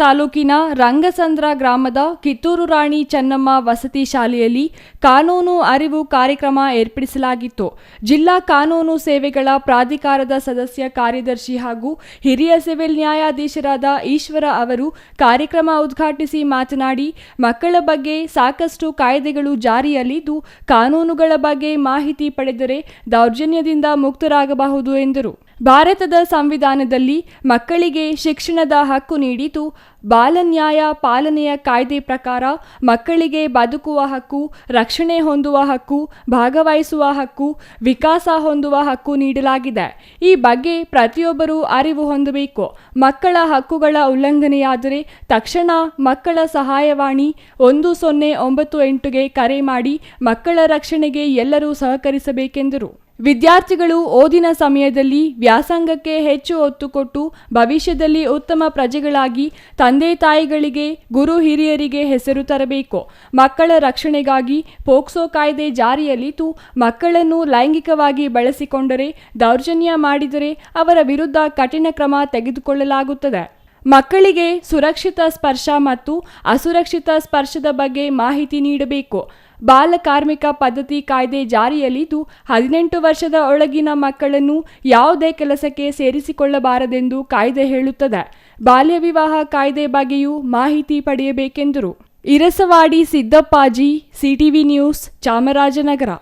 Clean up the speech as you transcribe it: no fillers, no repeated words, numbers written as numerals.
ತಾಲೂಕಿನ ರಂಗಸಂದ್ರ ಗ್ರಾಮದ ಕಿತ್ತೂರು ರಾಣಿ ಚೆನ್ನಮ್ಮ ವಸತಿ ಶಾಲೆಯಲ್ಲಿ ಕಾನೂನು ಅರಿವು ಕಾರ್ಯಕ್ರಮ ಏರ್ಪಡಿಸಲಾಗಿತ್ತು. ಜಿಲ್ಲಾ ಕಾನೂನು ಸೇವೆಗಳ ಪ್ರಾಧಿಕಾರದ ಸದಸ್ಯ ಕಾರ್ಯದರ್ಶಿ ಹಾಗೂ ಹಿರಿಯ ಸಿವಿಲ್ ನ್ಯಾಯಾಧೀಶರಾದ ಈಶ್ವರ ಅವರು ಕಾರ್ಯಕ್ರಮ ಉದ್ಘಾಟಿಸಿ ಮಾತನಾಡಿ, ಮಕ್ಕಳ ಬಗ್ಗೆ ಸಾಕಷ್ಟು ಕಾಯ್ದೆಗಳು ಜಾರಿಯಲ್ಲಿದ್ದು, ಕಾನೂನುಗಳ ಬಗ್ಗೆ ಮಾಹಿತಿ ಪಡೆದರೆ ದೌರ್ಜನ್ಯದಿಂದ ಮುಕ್ತರಾಗಬಹುದು ಎಂದರು. ಭಾರತದ ಸಂವಿಧಾನದಲ್ಲಿ ಮಕ್ಕಳಿಗೆ ಶಿಕ್ಷಣದ ಹಕ್ಕು ನೀಡಿದ್ದು, ಬಾಲ ನ್ಯಾಯ ಪಾಲನೆಯ ಕಾಯ್ದೆ ಪ್ರಕಾರ ಮಕ್ಕಳಿಗೆ ಬದುಕುವ ಹಕ್ಕು, ರಕ್ಷಣೆ ಹೊಂದುವ ಹಕ್ಕು, ಭಾಗವಹಿಸುವ ಹಕ್ಕು, ವಿಕಾಸ ಹೊಂದುವ ಹಕ್ಕು ನೀಡಲಾಗಿದೆ. ಈ ಬಗ್ಗೆ ಪ್ರತಿಯೊಬ್ಬರೂ ಅರಿವು ಹೊಂದಬೇಕು. ಮಕ್ಕಳ ಹಕ್ಕುಗಳ ಉಲ್ಲಂಘನೆಯಾದರೆ ತಕ್ಷಣ ಮಕ್ಕಳ ಸಹಾಯವಾಣಿ 1098ಗೆ ಕರೆ ಮಾಡಿ ಮಕ್ಕಳ ರಕ್ಷಣೆಗೆ ಎಲ್ಲರೂ ಸಹಕರಿಸಬೇಕೆಂದರು. ವಿದ್ಯಾರ್ಥಿಗಳು ಓದಿನ ಸಮಯದಲ್ಲಿ ವ್ಯಾಸಂಗಕ್ಕೆ ಹೆಚ್ಚು ಒತ್ತು ಕೊಟ್ಟು ಭವಿಷ್ಯದಲ್ಲಿ ಉತ್ತಮ ಪ್ರಜೆಗಳಾಗಿ ತಂದೆ ತಾಯಿಗಳಿಗೆ, ಗುರು ಹಿರಿಯರಿಗೆ ಹೆಸರು ತರಬೇಕು. ಮಕ್ಕಳ ರಕ್ಷಣೆಗಾಗಿ ಪೋಕ್ಸೋ ಕಾಯ್ದೆ ಜಾರಿಯಲ್ಲಿದ್ದು, ಮಕ್ಕಳನ್ನು ಲೈಂಗಿಕವಾಗಿ ಬಳಸಿಕೊಂಡರೆ, ದೌರ್ಜನ್ಯ ಮಾಡಿದರೆ ಅವರ ವಿರುದ್ಧ ಕಠಿಣ ಕ್ರಮ ತೆಗೆದುಕೊಳ್ಳಲಾಗುತ್ತದೆ. ಮಕ್ಕಳಿಗೆ ಸುರಕ್ಷಿತ ಸ್ಪರ್ಶ ಮತ್ತು ಅಸುರಕ್ಷಿತ ಸ್ಪರ್ಶದ ಬಗ್ಗೆ ಮಾಹಿತಿ ನೀಡಬೇಕು. ಬಾಲ ಕಾರ್ಮಿಕ ಪದ್ಧತಿ ಕಾಯ್ದೆ ಜಾರಿಯಲ್ಲಿದ್ದು, 18 ವರ್ಷದ ಒಳಗಿನ ಮಕ್ಕಳನ್ನು ಯಾವುದೇ ಕೆಲಸಕ್ಕೆ ಸೇರಿಸಿಕೊಳ್ಳಬಾರದೆಂದು ಕಾಯ್ದೆ ಹೇಳುತ್ತದೆ. ಬಾಲ್ಯ ವಿವಾಹ ಕಾಯ್ದೆ ಬಗ್ಗೆಯೂ ಮಾಹಿತಿ ಪಡೆಯಬೇಕೆಂದರು. Irasavadi Siddappaji, CTV news, Chamarajanagar.